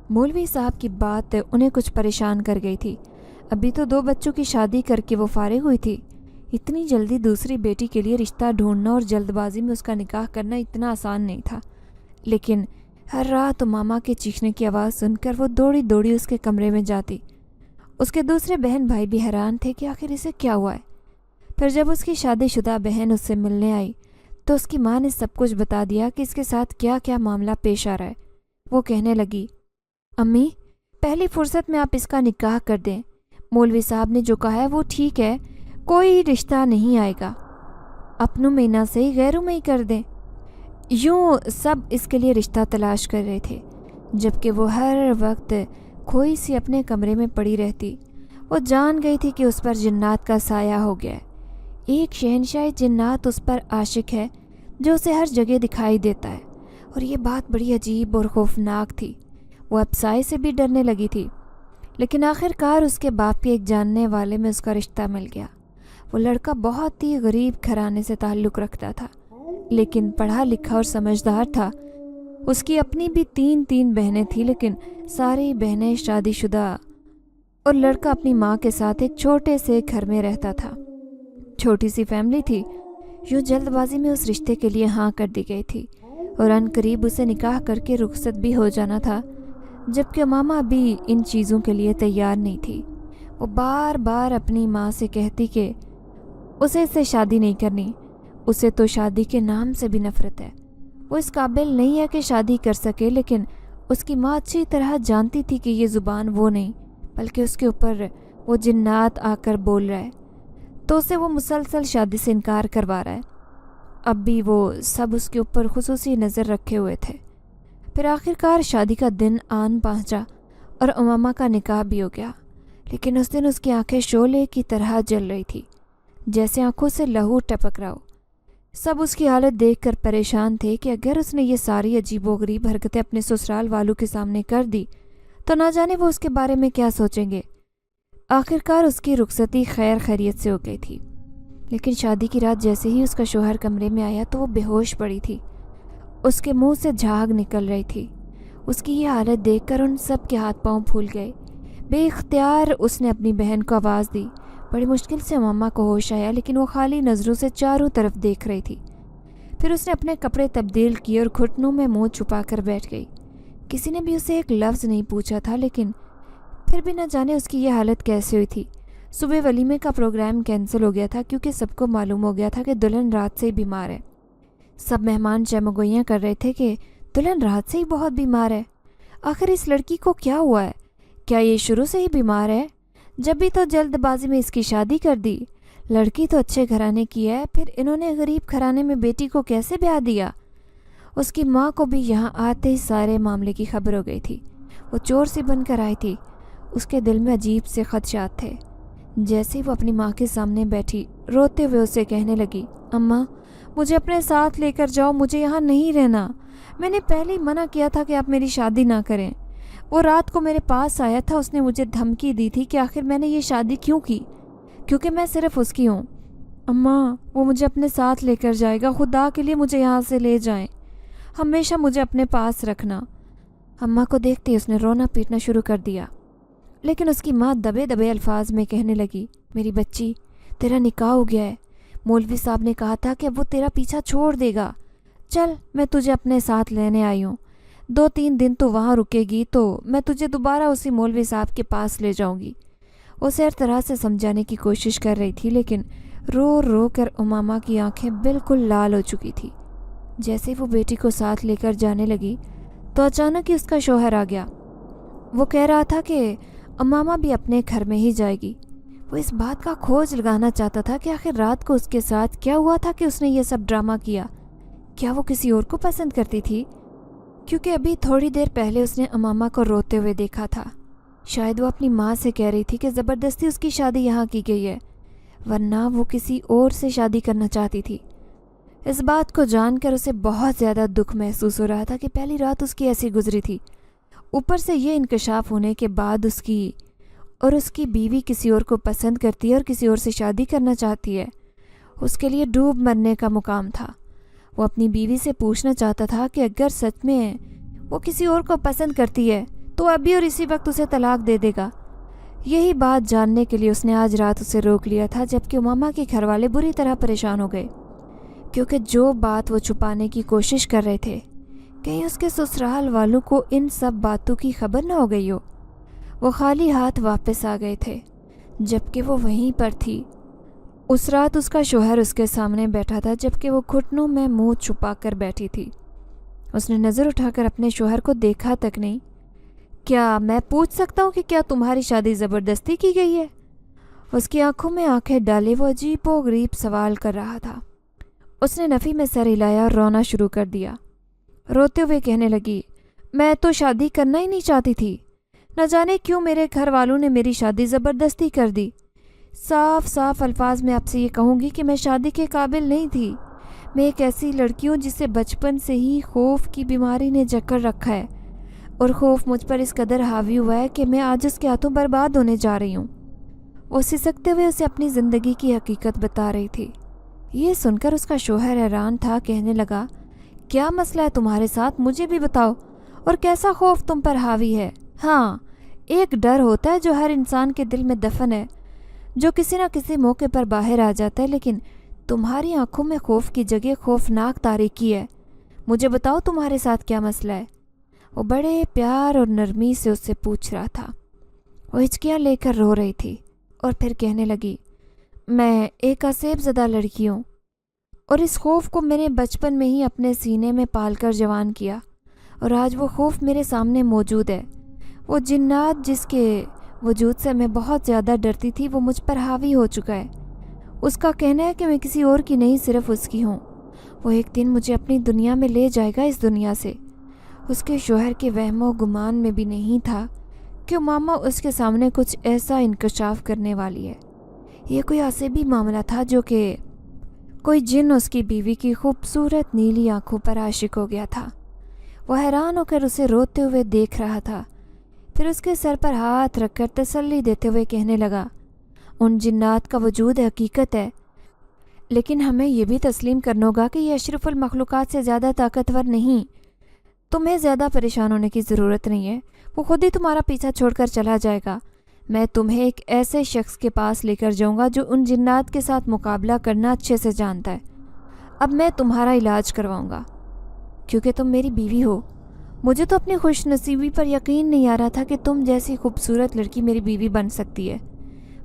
مولوی صاحب کی بات انہیں کچھ پریشان کر گئی تھی۔ ابھی تو 2 بچوں کی شادی کر کے وہ فارغ ہوئی تھی، اتنی جلدی دوسری بیٹی کے لیے رشتہ ڈھونڈنا اور جلد بازی میں اس کا نکاح کرنا اتنا آسان نہیں تھا۔ لیکن ہر رات امامہ کے چیخنے کی آواز سن کر وہ دوڑی دوڑی اس کے کمرے میں جاتی۔ اس کے دوسرے بہن بھائی بھی حیران تھے کہ آخر اسے کیا ہوا ہے۔ پھر جب اس کی شادی شدہ بہن اس سے ملنے آئی تو اس کی ماں نے سب کچھ بتا دیا کہ اس کے ساتھ کیا کیا معاملہ پیش آ رہا ہے۔ وہ کہنے لگی، امی پہلی فرصت میں آپ اس کا نکاح کر دیں، مولوی صاحب نے جو کہا ہے وہ ٹھیک ہے، کوئی رشتہ نہیں آئے گا، اپنوں میں نہ صحیح غیروں میں ہی کر دیں۔ یوں سب اس کے لیے رشتہ تلاش کر رہے تھے، جبکہ وہ ہر وقت کھوئی سی اپنے کمرے میں پڑی رہتی۔ وہ جان گئی تھی کہ اس پر جنات کا سایہ ہو گیا ہے، ایک شہنشاہ جنات اس پر عاشق ہے، جو اسے ہر جگہ دکھائی دیتا ہے، اور یہ بات بڑی عجیب اور خوفناک تھی۔ وہ اب سائے سے بھی ڈرنے لگی تھی، لیکن آخر کار اس کے باپ کے ایک جاننے والے میں اس کا رشتہ مل گیا۔ وہ لڑکا بہت ہی غریب گھرانے سے تعلق رکھتا تھا، لیکن پڑھا لکھا اور سمجھدار تھا۔ اس کی اپنی بھی تین بہنیں تھیں، لیکن ساری بہنیں شادی شدہ، اور لڑکا اپنی ماں کے ساتھ ایک چھوٹے سے گھر میں رہتا تھا۔ چھوٹی سی فیملی تھی، یوں جلد بازی میں اس رشتے کے لیے ہاں کر دی گئی تھی، اور ان قریب اسے نکاح کر کے رخصت بھی ہو جانا تھا، جبکہ امامہ بھی ان چیزوں کے لیے تیار نہیں تھی۔ وہ بار بار اپنی ماں سے کہتی کہ اسے اس سے شادی نہیں کرنی، اسے تو شادی کے نام سے بھی نفرت ہے، وہ اس قابل نہیں ہے کہ شادی کر سکے، لیکن اس کی ماں اچھی طرح جانتی تھی کہ یہ زبان وہ نہیں، بلکہ اس کے اوپر وہ جنات آ کر بول رہا ہے، تو اسے وہ مسلسل شادی سے انکار کروا رہا ہے۔ اب بھی وہ سب اس کے اوپر خصوصی نظر رکھے ہوئے تھے۔ پھر آخر کار شادی کا دن آن پہنچا اور امامہ کا نکاح بھی ہو گیا، لیکن اس دن اس کی آنکھیں شعلے کی طرح جل رہی تھی، جیسے آنکھوں سے لہو ٹپک رہا ہو۔ سب اس کی حالت دیکھ کر پریشان تھے کہ اگر اس نے یہ ساری عجیب و غریب حرکتیں اپنے سسرال والوں کے سامنے کر دی تو نہ جانے وہ اس کے بارے میں کیا سوچیں گے۔ آخر کار اس کی رخصتی خیر خیریت سے ہو گئی تھی، لیکن شادی کی رات جیسے ہی اس کا شوہر کمرے میں آیا تو وہ بے ہوش پڑی تھی، اس کے منہ سے جھاگ نکل رہی تھی۔ اس کی یہ حالت دیکھ کر ان سب کے ہاتھ پاؤں پھول گئے۔ بے اختیار اس نے اپنی بہن کو آواز دی۔ بڑی مشکل سے امامہ کو ہوش آیا، لیکن وہ خالی نظروں سے چاروں طرف دیکھ رہی تھی۔ پھر اس نے اپنے کپڑے تبدیل کیے اور گھٹنوں میں منہ چھپا کر بیٹھ گئی۔ کسی نے بھی اسے ایک لفظ نہیں پوچھا تھا، لیکن پھر بھی نہ جانے اس کی یہ حالت کیسے ہوئی تھی۔ صبح ولیمے کا پروگرام کینسل ہو گیا تھا، کیونکہ سب کو معلوم ہو گیا تھا کہ دلہن رات سے ہی بیمار ہے۔ سب مہمان چمگوئیاں کر رہے تھے کہ دلہن رات سے ہی بہت بیمار ہے۔ آخر اس لڑکی کو کیا ہوا ہے؟ کیا یہ شروع سے ہی بیمار ہے؟ جب بھی تو جلد بازی میں اس کی شادی کر دی۔ لڑکی تو اچھے گھرانے کی ہے، پھر انہوں نے غریب گھرانے میں بیٹی کو کیسے بیاہ دیا؟ اس کی ماں کو بھی یہاں آتے ہی سارے معاملے کی خبر ہو گئی تھی۔ وہ چور سی بن کر آئی تھی۔ اس کے دل میں عجیب سے خدشات تھے۔ جیسے ہی وہ اپنی ماں کے سامنے بیٹھی، روتے ہوئے اسے کہنے لگی، اماں مجھے اپنے ساتھ لے کر جاؤ، مجھے یہاں نہیں رہنا۔ میں نے پہلے ہی منع کیا تھا کہ آپ میری شادی نہ کریں۔ وہ رات کو میرے پاس آیا تھا، اس نے مجھے دھمکی دی تھی کہ آخر میں نے یہ شادی کیوں کی، کیونکہ میں صرف اس کی ہوں۔ اماں وہ مجھے اپنے ساتھ لے کر جائے گا، خدا کے لیے مجھے یہاں سے لے جائیں، ہمیشہ مجھے اپنے پاس رکھنا۔ اماں کو دیکھتے اس نے رونا پیٹنا شروع کر دیا، لیکن اس کی ماں دبے دبے الفاظ میں کہنے لگی، میری بچی تیرا نکاح ہو گیا ہے، مولوی صاحب نے کہا تھا کہ اب وہ تیرا پیچھا چھوڑ دے گا، چل میں تجھے اپنے ساتھ لینے آئی ہوں، 2-3 دن تو وہاں رکے گی تو میں تجھے دوبارہ اسی مولوی صاحب کے پاس لے جاؤں گی۔ اسے ہر طرح سے سمجھانے کی کوشش کر رہی تھی، لیکن رو رو کر امامہ کی آنکھیں بالکل لال ہو چکی تھی۔ جیسے وہ بیٹی کو ساتھ لے کر جانے لگی تو اچانک ہی اس کا شوہر آ گیا۔ وہ کہہ رہا تھا کہ امامہ بھی اپنے گھر میں ہی جائے گی۔ وہ اس بات کا کھوج لگانا چاہتا تھا کہ آخر رات کو اس کے ساتھ کیا ہوا تھا کہ اس نے یہ سب ڈرامہ کیا۔ کیا وہ کسی اور کو پسند کرتی تھی؟ کیونکہ ابھی تھوڑی دیر پہلے اس نے امامہ کو روتے ہوئے دیکھا تھا۔ شاید وہ اپنی ماں سے کہہ رہی تھی کہ زبردستی اس کی شادی یہاں کی گئی ہے، ورنہ وہ کسی اور سے شادی کرنا چاہتی تھی۔ اس بات کو جان کر اسے بہت زیادہ دکھ محسوس ہو رہا تھا کہ پہلی رات اس کی ایسی گزری تھی، اوپر سے یہ انکشاف ہونے کے بعد اس کی بیوی کسی اور کو پسند کرتی ہے اور کسی اور سے شادی کرنا چاہتی ہے۔ اس کے لیے ڈوب مرنے کا مقام تھا۔ وہ اپنی بیوی سے پوچھنا چاہتا تھا کہ اگر سچ میں وہ کسی اور کو پسند کرتی ہے تو ابھی اور اسی وقت اسے طلاق دے دے گا۔ یہی بات جاننے کے لیے اس نے آج رات اسے روک لیا تھا، جبکہ امامہ کے گھر والے بری طرح پریشان ہو گئے، کیونکہ جو بات وہ چھپانے کی کوشش کر رہے تھے، کہیں اس کے سسرال والوں کو ان سب باتوں کی خبر نہ ہو گئی ہو۔ وہ خالی ہاتھ واپس آ گئے تھے، جبکہ وہ وہیں پر تھی۔ اس رات اس کا شوہر اس کے سامنے بیٹھا تھا، جبکہ وہ گھٹنوں میں منہ چھپا کر بیٹھی تھی۔ اس نے نظر اٹھا کر اپنے شوہر کو دیکھا تک نہیں۔ کیا میں پوچھ سکتا ہوں کہ کیا تمہاری شادی زبردستی کی گئی ہے؟ اس کی آنکھوں میں آنکھیں ڈالے وہ عجیب و غریب سوال کر رہا تھا۔ اس نے نفی میں سر ہلایا اور رونا شروع کر دیا۔ روتے ہوئے کہنے لگی، میں تو شادی کرنا ہی نہیں چاہتی تھی، نہ جانے کیوں میرے گھر والوں نے میری شادی زبردستی کر دی۔ صاف صاف الفاظ میں آپ سے یہ کہوں گی کہ میں شادی کے قابل نہیں تھی۔ میں ایک ایسی لڑکی ہوں جسے بچپن سے ہی خوف کی بیماری نے جکڑ رکھا ہے، اور خوف مجھ پر اس قدر حاوی ہوا ہے کہ میں آج اس کے ہاتھوں برباد ہونے جا رہی ہوں۔ وہ سسکتے ہوئے اسے اپنی زندگی کی حقیقت بتا رہی تھی۔ یہ سن کر اس کا شوہر حیران تھا، کہنے لگا، کیا مسئلہ ہے تمہارے ساتھ؟ مجھے بھی بتاؤ، اور کیسا خوف تم پر حاوی ہے؟ ہاں، ایک ڈر ہوتا ہے جو ہر انسان کے دل میں دفن ہے، جو کسی نہ کسی موقع پر باہر آ جاتا ہے، لیکن تمہاری آنکھوں میں خوف کی جگہ خوفناک تاریکی ہے۔ مجھے بتاؤ تمہارے ساتھ کیا مسئلہ ہے؟ وہ بڑے پیار اور نرمی سے اس سے پوچھ رہا تھا۔ وہ ہچکیاں لے کر رو رہی تھی اور پھر کہنے لگی، میں ایک آسیب زدہ لڑکی ہوں، اور اس خوف کو میں نے بچپن میں ہی اپنے سینے میں پال کر جوان کیا، اور آج وہ خوف میرے سامنے موجود ہے۔ وہ جنات جس کے وجود سے میں بہت زیادہ ڈرتی تھی، وہ مجھ پر حاوی ہو چکا ہے۔ اس کا کہنا ہے کہ میں کسی اور کی نہیں، صرف اس کی ہوں۔ وہ ایک دن مجھے اپنی دنیا میں لے جائے گا، اس دنیا سے۔ اس کے شوہر کے وہم و گمان میں بھی نہیں تھا کہ ماما اس کے سامنے کچھ ایسا انکشاف کرنے والی ہے۔ یہ کوئی عصبی معاملہ تھا جو کہ کوئی جن اس کی بیوی کی خوبصورت نیلی آنکھوں پر عاشق ہو گیا تھا۔ وہ حیران ہو کر اسے روتے ہوئے دیکھ رہا تھا، پھر اس کے سر پر ہاتھ رکھ کر تسلی دیتے ہوئے کہنے لگا، ان جنات کا وجود حقیقت ہے، لیکن ہمیں یہ بھی تسلیم کرنا ہوگا کہ یہ اشرف المخلوقات سے زیادہ طاقتور نہیں۔ تمہیں زیادہ پریشان ہونے کی ضرورت نہیں ہے، وہ خود ہی تمہارا پیچھا چھوڑ کر چلا جائے گا۔ میں تمہیں ایک ایسے شخص کے پاس لے کر جاؤں گا جو ان جنات کے ساتھ مقابلہ کرنا اچھے سے جانتا ہے۔ اب میں تمہارا علاج کرواؤں گا، کیونکہ تم میری بیوی ہو۔ مجھے تو اپنی خوش نصیبی پر یقین نہیں آ رہا تھا کہ تم جیسی خوبصورت لڑکی میری بیوی بن سکتی ہے۔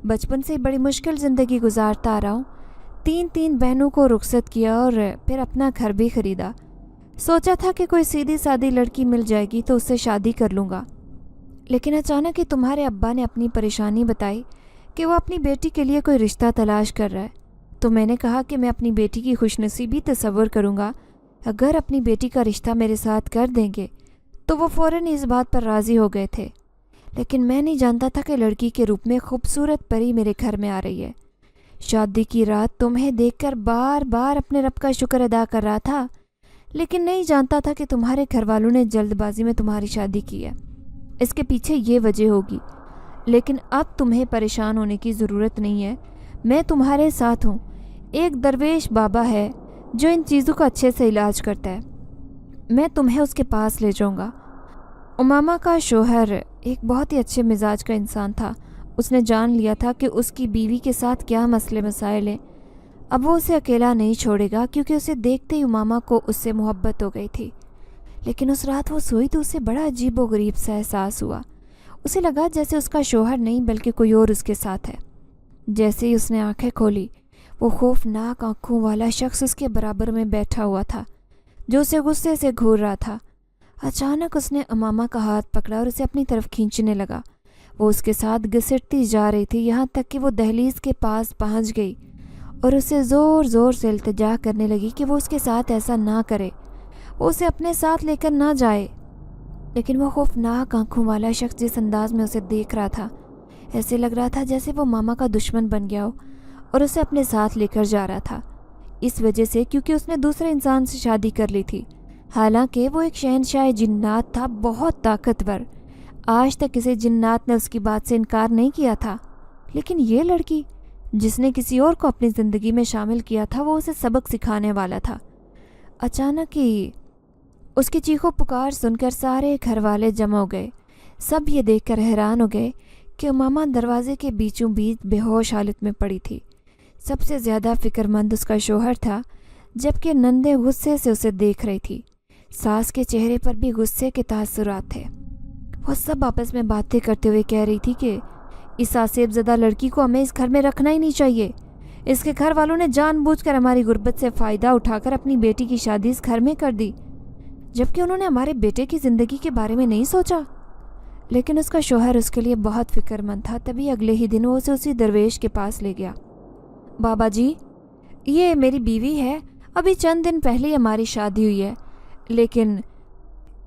بچپن سے بڑی مشکل زندگی گزارتا آ رہا ہوں، تین بہنوں کو رخصت کیا اور پھر اپنا گھر بھی خریدا۔ سوچا تھا کہ کوئی سیدھی سادی لڑکی مل جائے گی تو اس سے شادی کر لوں گا، لیکن اچانک ہی تمہارے ابا نے اپنی پریشانی بتائی کہ وہ اپنی بیٹی کے لیے کوئی رشتہ تلاش کر رہا ہے، تو میں نے کہا کہ میں اپنی بیٹی کی خوش نصیبی تصور کروں گا اگر اپنی بیٹی کا رشتہ میرے ساتھ کر دیں گے۔ تو وہ فوراً اس بات پر راضی ہو گئے تھے، لیکن میں نہیں جانتا تھا کہ لڑکی کے روپ میں خوبصورت پری میرے گھر میں آ رہی ہے۔ شادی کی رات تمہیں دیکھ کر بار بار اپنے رب کا شکر ادا کر رہا تھا، لیکن نہیں جانتا تھا کہ تمہارے گھر والوں نے جلد بازی میں تمہاری شادی کی ہے۔ اس کے پیچھے یہ وجہ ہوگی، لیکن اب تمہیں پریشان ہونے کی ضرورت نہیں ہے، میں تمہارے ساتھ ہوں۔ ایک درویش بابا ہے جو ان چیزوں کا اچھے سے علاج کرتا ہے، میں تمہیں اس کے پاس لے جاؤں گا۔ امامہ کا شوہر ایک بہت ہی اچھے مزاج کا انسان تھا۔ اس نے جان لیا تھا کہ اس کی بیوی کے ساتھ کیا مسئلے مسائل ہیں۔ اب وہ اسے اکیلا نہیں چھوڑے گا، کیونکہ اسے دیکھتے ہی امامہ کو اس سے محبت ہو گئی تھی۔ لیکن اس رات وہ سوئی تو اسے بڑا عجیب و غریب سا احساس ہوا۔ اسے لگا جیسے اس کا شوہر نہیں بلکہ کوئی اور اس کے ساتھ ہے۔ جیسے ہی اس نے آنکھیں کھولی، وہ خوفناک آنکھوں والا شخص اس کے برابر میں بیٹھا ہوا تھا جو اسے غصے سے گھور رہا تھا۔ اچانک اس نے امامہ کا ہاتھ پکڑا اور اسے اپنی طرف کھینچنے لگا۔ وہ اس کے ساتھ گھسٹتی جا رہی تھی، یہاں تک کہ وہ دہلیز کے پاس پہنچ گئی اور اسے زور زور سے التجا کرنے لگی کہ وہ اس کے ساتھ ایسا نہ کرے، وہ اسے اپنے ساتھ لے کر نہ جائے۔ لیکن وہ خوفناک آنکھوں والا شخص جس انداز میں اسے دیکھ رہا تھا، ایسے لگ رہا تھا جیسے وہ ماما کا دشمن بن گیا ہو اور اسے اپنے ساتھ لے کر جا رہا تھا، اس وجہ سے کیونکہ اس نے دوسرے انسان سے شادی کر لی تھی۔ حالانکہ وہ ایک شہنشاہ جنات تھا، بہت طاقتور۔ آج تک کسی جنات نے اس کی بات سے انکار نہیں کیا تھا، لیکن یہ لڑکی جس نے کسی اور کو اپنی زندگی میں شامل کیا تھا، وہ اسے سبق سکھانے والا تھا۔ اچانک ہی اس کی چیخو پکار سن کر سارے گھر والے جمع ہو گئے۔ سب یہ دیکھ کر حیران ہو گئے کہ امامہ دروازے کے بیچوں بیچ بے ہوش حالت میں پڑی تھی۔ سب سے زیادہ فکر مند اس کا شوہر تھا، جبکہ نندے غصے سے اسے دیکھ رہی تھی۔ ساس کے چہرے پر بھی غصے کے تاثرات تھے۔ وہ سب آپس میں باتیں کرتے ہوئے کہہ رہی تھی کہ اس آسیب زدہ لڑکی کو ہمیں اس گھر میں رکھنا ہی نہیں چاہیے۔ اس کے گھر والوں نے جان بوجھ کر ہماری غربت سے فائدہ اٹھا کر اپنی بیٹی کی شادی اس گھر میں کر دی، جبکہ انہوں نے ہمارے بیٹے کی زندگی کے بارے میں نہیں سوچا۔ لیکن اس کا شوہر اس کے لیے بہت فکر مند تھا۔ تبھی اگلے ہی دن وہ اسے اسی درویش کے پاس لے گیا۔ بابا جی، یہ میری بیوی ہے، ابھی چند دن پہلے ہماری شادی ہوئی ہے، لیکن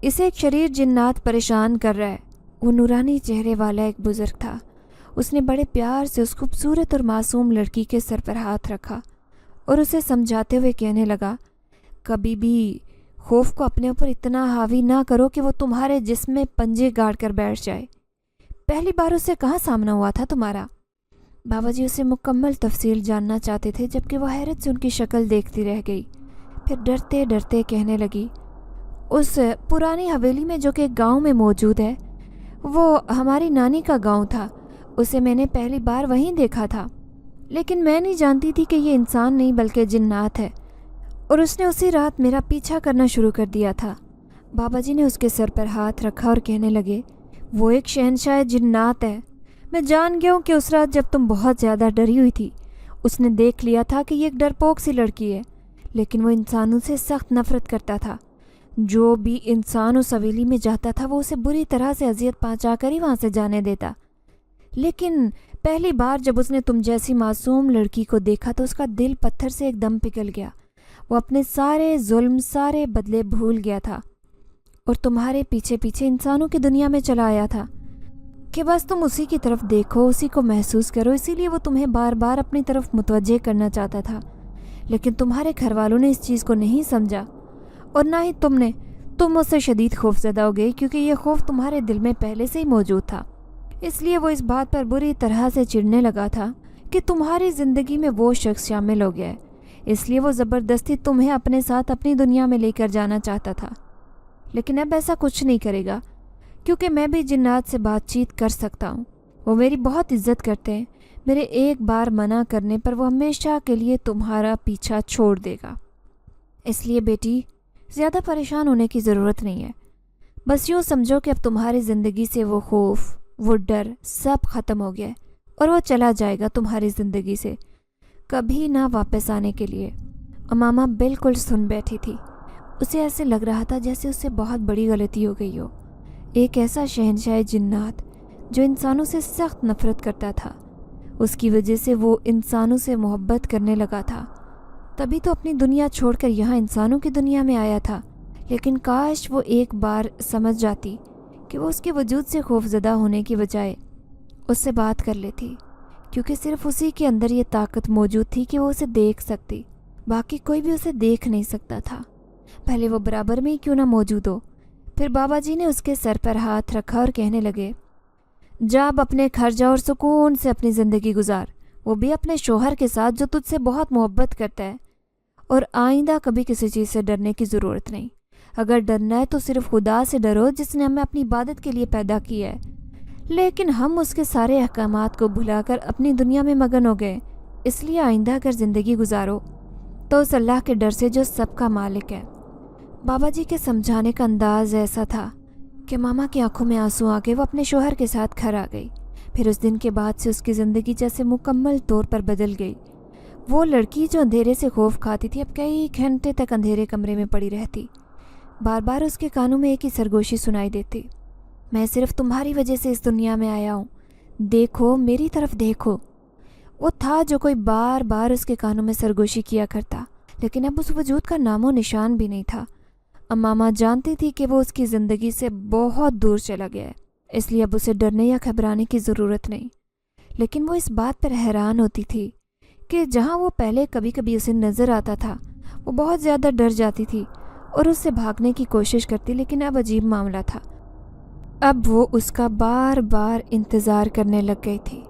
اسے ایک شریر جنات پریشان کر رہا ہے۔ وہ نورانی چہرے والا ایک بزرگ تھا۔ اس نے بڑے پیار سے اس خوبصورت اور معصوم لڑکی کے سر پر ہاتھ رکھا اور اسے سمجھاتے ہوئے کہنے لگا، کبھی بھی خوف کو اپنے اوپر اتنا حاوی نہ کرو کہ وہ تمہارے جسم میں پنجے گاڑ کر بیٹھ جائے۔ پہلی بار اسے کہاں سامنا ہوا تھا تمہارا؟ بابا جی اسے مکمل تفصیل جاننا چاہتے تھے، جبکہ وہ حیرت سے ان کی شکل دیکھتی رہ گئی۔ پھر ڈرتے ڈرتے کہنے لگی، اس پرانی حویلی میں جو کہ ایک گاؤں میں موجود ہے، وہ ہماری نانی کا گاؤں تھا۔ اسے میں نے پہلی بار وہیں دیکھا تھا، لیکن میں نہیں جانتی تھی کہ یہ انسان نہیں بلکہ جنات ہے، اور اس نے اسی رات میرا پیچھا کرنا شروع کر دیا تھا۔ بابا جی نے اس کے سر پر ہاتھ رکھا اور کہنے لگے، وہ ایک شہنشاہ جنات ہے۔ میں جان گیا ہوں کہ اس رات جب تم بہت زیادہ ڈری ہوئی تھی، اس نے دیکھ لیا تھا کہ یہ ایک ڈرپوک سی لڑکی ہے، لیکن وہ انسانوں سے سخت نفرت کرتا تھا۔ جو بھی انسان اس حویلی میں جاتا تھا وہ اسے بری طرح سے اذیت پہنچا کر ہی وہاں سے جانے دیتا۔ لیکن پہلی بار جب اس نے تم جیسی معصوم لڑکی کو دیکھا تو اس کا دل پتھر سے ایک دم پگھل گیا۔ وہ اپنے سارے ظلم، سارے بدلے بھول گیا تھا اور تمہارے پیچھے پیچھے انسانوں کی دنیا میں چلا آیا تھا کہ بس تم اسی کی طرف دیکھو، اسی کو محسوس کرو۔ اسی لیے وہ تمہیں بار بار اپنی طرف متوجہ کرنا چاہتا تھا، لیکن تمہارے گھر والوں نے اس چیز کو نہیں سمجھا، اور نہ ہی تم اس سے شدید خوف زدہ ہو گئی، کیونکہ یہ خوف تمہارے دل میں پہلے سے ہی موجود تھا۔ اس لیے وہ اس بات پر بری طرح سے چڑھنے لگا تھا کہ تمہاری زندگی میں وہ شخص شامل ہو گیا ہے، اس لیے وہ زبردستی تمہیں اپنے ساتھ اپنی دنیا میں لے کر جانا چاہتا تھا۔ لیکن اب ایسا کچھ نہیں کرے گا، کیونکہ میں بھی جنات سے بات چیت کر سکتا ہوں۔ وہ میری بہت عزت کرتے ہیں۔ میرے ایک بار منع کرنے پر وہ ہمیشہ کے لیے تمہارا پیچھا چھوڑ دے گا۔ اس لیے بیٹی، زیادہ پریشان ہونے کی ضرورت نہیں ہے۔ بس یوں سمجھو کہ اب تمہاری زندگی سے وہ خوف، وہ ڈر سب ختم ہو گیا ہے، اور وہ چلا جائے گا تمہاری زندگی سے، کبھی نہ واپس آنے کے لیے۔ امامہ بالکل سن بیٹھی تھی۔ اسے ایسے لگ رہا تھا جیسے اس سے بہت بڑی غلطی ہو گئی ہو۔ ایک ایسا شہنشاہ جنات جو انسانوں سے سخت نفرت کرتا تھا، اس کی وجہ سے وہ انسانوں سے محبت کرنے لگا تھا، تبھی تو اپنی دنیا چھوڑ کر یہاں انسانوں کی دنیا میں آیا تھا۔ لیکن کاش وہ ایک بار سمجھ جاتی کہ وہ اس کے وجود سے خوف زدہ ہونے کی بجائے اس سے بات کر لیتی، کیونکہ صرف اسی کے اندر یہ طاقت موجود تھی کہ وہ اسے دیکھ سکتی، باقی کوئی بھی اسے دیکھ نہیں سکتا تھا، پہلے وہ برابر میں ہی کیوں نہ موجود ہو۔ پھر بابا جی نے اس کے سر پر ہاتھ رکھا اور کہنے لگے، جا اب اپنے گھر جا اور سکون سے اپنی زندگی گزار، وہ بھی اپنے شوہر کے ساتھ جو تجھ سے بہت محبت کرتا ہے، اور آئندہ کبھی کسی چیز سے ڈرنے کی ضرورت نہیں۔ اگر ڈرنا ہے تو صرف خدا سے ڈرو جس نے ہمیں اپنی عبادت کے لیے پیدا کیا ہے، لیکن ہم اس کے سارے احکامات کو بھلا کر اپنی دنیا میں مگن ہو گئے۔ اس لیے آئندہ اگر زندگی گزارو تو اس اللہ کے ڈر سے جو سب کا مالک ہے۔ بابا جی کے سمجھانے کا انداز ایسا تھا کہ ماما کی آنکھوں میں آنسو آ گئے۔ وہ اپنے شوہر کے ساتھ گھر آ گئی۔ پھر اس دن کے بعد سے اس کی زندگی جیسے مکمل طور پر بدل گئی۔ وہ لڑکی جو اندھیرے سے خوف کھاتی تھی اب کئی گھنٹے تک اندھیرے کمرے میں پڑی رہتی۔ بار بار اس کے کانوں میں ایک ہی سرگوشی سنائی دیتی، میں صرف تمہاری وجہ سے اس دنیا میں آیا ہوں، دیکھو میری طرف دیکھو۔ وہ تھا جو کوئی بار بار اس کے کانوں میں سرگوشی کیا کرتا، لیکن اب اس وجود کا نام و نشان بھی نہیں تھا۔ امامہ جانتی تھی کہ وہ اس کی زندگی سے بہت دور چلا گیا ہے، اس لیے اب اسے ڈرنے یا گھبرانے کی ضرورت نہیں۔ لیکن وہ اس بات پر حیران ہوتی تھی کہ جہاں وہ پہلے کبھی کبھی اسے نظر آتا تھا وہ بہت زیادہ ڈر جاتی تھی اور اس سے بھاگنے کی کوشش کرتی، لیکن اب عجیب معاملہ تھا، اب وہ اس کا بار بار انتظار کرنے لگ گئی تھی۔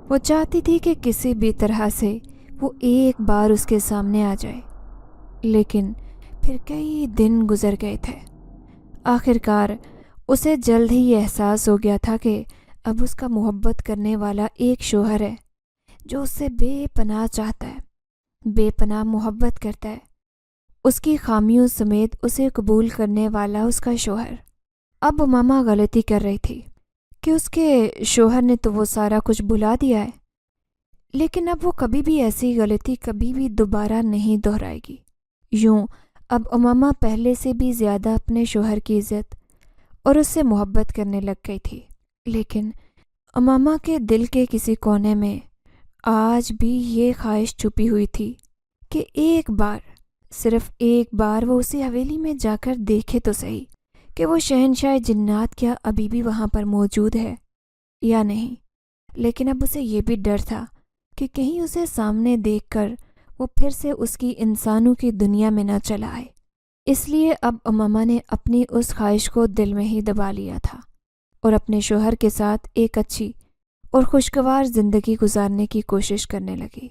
وہ چاہتی تھی کہ کسی بھی طرح سے وہ ایک بار اس کے سامنے آ جائے، لیکن پھر کئی دن گزر گئے تھے۔ آخر کار اسے جلد ہی یہ احساس ہو گیا تھا کہ اب اس کا محبت کرنے والا ایک شوہر ہے جو اس سے بے پناہ چاہتا ہے، بے پناہ محبت کرتا ہے، اس کی خامیوں سمیت اسے قبول کرنے والا اس کا شوہر۔ اب امامہ غلطی کر رہی تھی کہ اس کے شوہر نے تو وہ سارا کچھ بھلا دیا ہے، لیکن اب وہ کبھی بھی ایسی غلطی کبھی بھی دوبارہ نہیں دہرائے گی۔ یوں اب امامہ پہلے سے بھی زیادہ اپنے شوہر کی عزت اور اس سے محبت کرنے لگ گئی تھی، لیکن امامہ کے دل کے کسی کونے میں آج بھی یہ خواہش چھپی ہوئی تھی کہ ایک بار، صرف ایک بار وہ اسی حویلی میں جا کر دیکھے تو صحیح کہ وہ شہنشاہ جنات کیا ابھی بھی وہاں پر موجود ہے یا نہیں۔ لیکن اب اسے یہ بھی ڈر تھا کہ کہیں اسے سامنے دیکھ کر وہ پھر سے اس کی انسانوں کی دنیا میں نہ چلا آئے۔ اس لیے اب امامہ نے اپنی اس خواہش کو دل میں ہی دبا لیا تھا اور اپنے شوہر کے ساتھ ایک اچھی اور خوشگوار زندگی گزارنے کی کوشش کرنے لگی۔